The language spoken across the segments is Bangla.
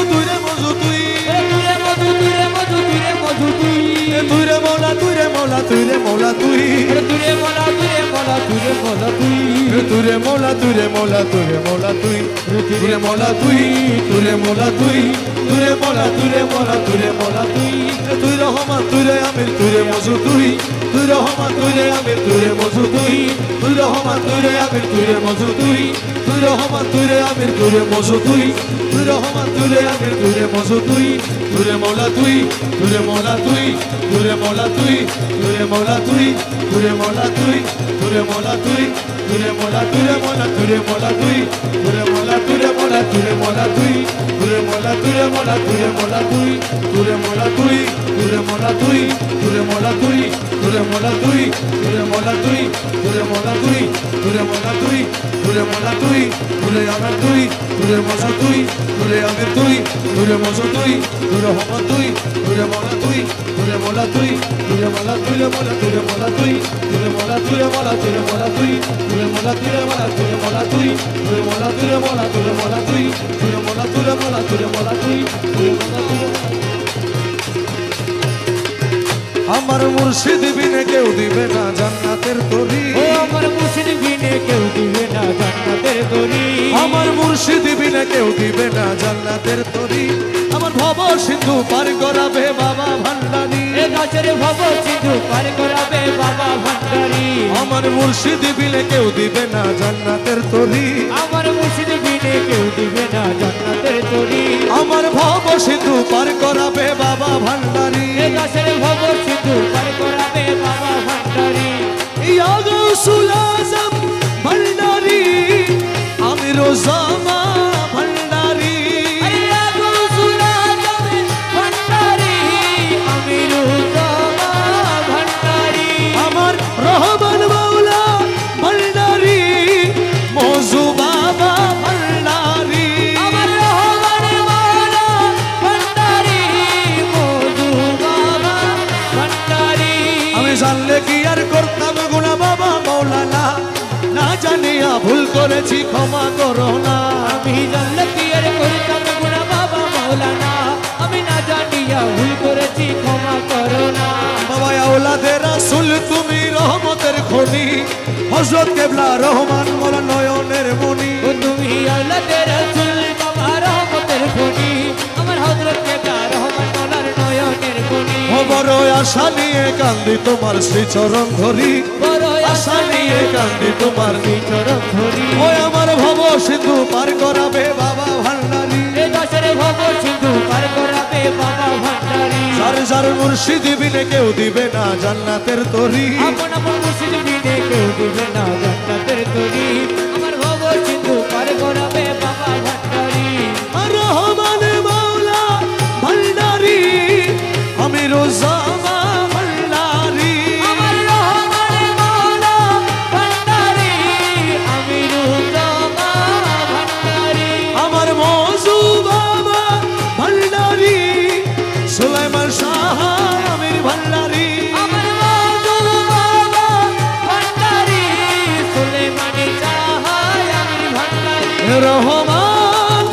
তুই রে মজু তুই তুই রে মধু তুই রে মধু তুই রে মধু তুই তুই রে মৌলা তুই রে মৌলা তুই রে মৌলা তুই তুই রে মলা তুই রে মলা তুই রে মলা তুই তুই রে মৌলা তুই রে মৌলা তুই রে মৌলা তুই তুই রে মৌলা তুই তুই রে মৌলা তুই তুই রে মৌলা তুই রে মৌলা তুই রে মৌলা তুই তুই রহমান তুই রে আমির তুই রে মজু তুই তুই রহমান তুই রে আমির তুই রে মজু তুই তুই রহমান তুই রে আমির তুই রে মজু তুই তুই রহমান তুই রে আমির তুই রে মজু তুই তুই রহমান তুই রে আমির তুই রে মজু তুই তুই রে মৌলা তুই তুই রে মৌলা তুই তুই রে মৌলা তুই তুই রে মৌলা তুই তুই রে মৌলা তুই তুই রে মৌলা তুই তুই রে মৌলা তুই রে মৌলা তুই রে মৌলা তুই তুই রে মৌলা তুই রে মৌলা তুই রে মৌলা তুই তুই রে মৌলা তুই রে মৌলা তুই রে মৌলা তুই তুই রে মৌলা তুই তুই রে মৌলা তুই তুই রে মৌলা তুই তুই রে মৌলা তুই তুই রে মৌলা তুই তুই রে মৌলা তুই তুই রে মৌলা তুই তুই রে মৌলা তুই তুই রে আমার তুই তুই রে মজা তুই তুই রে আমির তুই তুই রে মজা তুই তুই রে হমা তুই তুই রে মৌলা তুই তুই রে মৌলা তুই তুই রে মৌলা তুই রে মৌলা তুই রে মৌলা তুই তুই রে মৌলা তুই রে মৌলা তুই রে মৌলা তুই তুই রে মৌলা তুই রে মৌলা তুই রে মৌলা তুই তুই রে মৌলা তুই রে মৌলা তুই রে মৌলা তুই তুই রে মৌলা তুই রে মৌলা তুই রে মৌলা তুই তুই রে মৌলা তুই রে আমার মুর্শিদ বিনে কেউ দিবে না জান্নাতের তরি ও আমার মুর্শিদ বিনে কেউ দিবে না জান্নাতের তরি আমার মুর্শিদ বিনে কেউ দিবে না জান্নাতের তরি আমার ভব সিন্ধু পার করাবে বাবা ভান্ডারি এ গাছের ভব সিন্ধু পার করাবে বাবা ভান্ডারি আমার মুর্শিদ বিনে কেউ দিবে না জান্নাতের তরি আমার মুর্শিদ বিনে কেউ দিবে না জান্নাতের তরি আমার ভব সিন্ধু পার করাবে বাবা ভান্ডারি এ গাছের ভব সিন্ধু পার করাবে বাবা ভান্ডারি ইয়া গাউসুল আজম ভান্ডারি আমি রোজামা ভান্ডারি আল্লাহ গাউসুল আজম ভান্ডারি আমি রোজামা ভান্ডারি আমার রহমান মাওলা ভান্ডারি মজু বাবা ভান্ডারি আমার রহমান মাওলা ভান্ডারি মধু বাবা ভান্ডারি আমি জানলে কি আর করতাম গুণা বাবা মৌলানা না জানিয়া ভুল করেছি ক্ষমা করো না আমি জানলে কি আর করতাম গুনাহ বাবা মাওলানা আমি না জানিয়া ভুল করেছি ক্ষমা করো না বাবা আওলাদে রাসূল তুমি রহমতের খনি হযরত কেবলা রহমান মোলা নয়নের মনি ও তুমি আল্লাহর রাসূল বাবা রহমতের খনি আমার হযরত কেবলা রহমান মোলার নয়নের খনি ও বড় আশা নিয়ে কান্দি তোমার শ্রীচরণ ধরি বড় আশা নিয়ে কান্দি তোমার চরণ ধরি ওই আমার ভব সিন্ধু পার করাবে বাবা ভান্ডারি এ দাসের ভব সিন্ধু পার করাবে বাবা ভান্ডারি যার যার মুর্শিদ বিনে কেউ দিবে না জান্নাতের তরি আপন আপন মুর্শিদ বিনে কেউ দিবে না জান্নাতের তরি আমার ভব সিন্ধু পার করাবে বাবা ভান্ডারি রহমান মাওলা ভান্ডারি আমি রোজামা ভান্ডারি আমার রহমান মাওলা ভান্ডারি আমি রোজামা ভান্ডারি আমার মজু বাবা ভান্ডারি সুলাইমান শাহ আমির ভান্ডারি আমার মধু বাবা ভান্ডারি সুলেমানি চাহায় আমি ভান্ডারি রহমান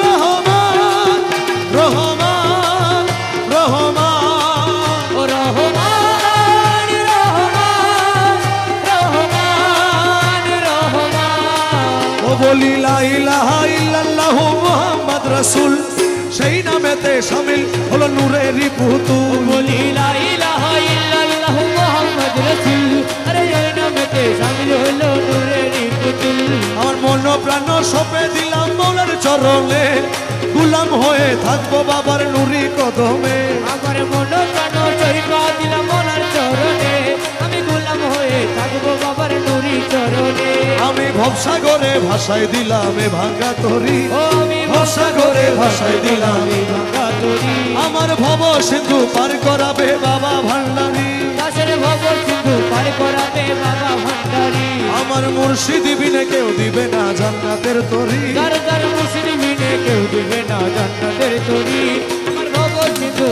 রহমান রহমান রহমান ও রহমান রহমান রহমান রহমান ও বলি লা ইলাহা ইল্লাল্লাহু মুহাম্মদ রাসূল সেই নামেতে শামিল হলো নূরেরই পুতুল বলি লা ইলাহা ইল্লাল্লাহ মুহাম্মদ রাসূল আরে এই নামেতে শামিল হলো নূরেরই পুতুল আমার মন প্রাণ সঁপে দিলাম মৌলার চরণে গুলাম হয়ে থাকবো বাবার নুরি কদমে আমার মন প্রাণ চৈবা দিলাম মোলার চরণে আমি গোলাম হয়ে থাকবো বাবার নুরি চরণে আমি ভবসাগরে ভাসায় দিলাম এ ভাঙ্গা তরি ও আমি ভবসাগরে ভাসায় দিলাম আমি ভাঙা তরি আমার ভব সিন্ধু পার করাবে বাবা ভান্ডারি দাসের ভব সিন্ধু পার করাবে বাবা ভান্ডারি আমার মুর্শিদ বিনে কেউ দিবে না জান্নাতের তরি যার যার মুর্শিদ বিনে কেউ দিবে না জান্নাতের তরি আমার ভব সিন্ধু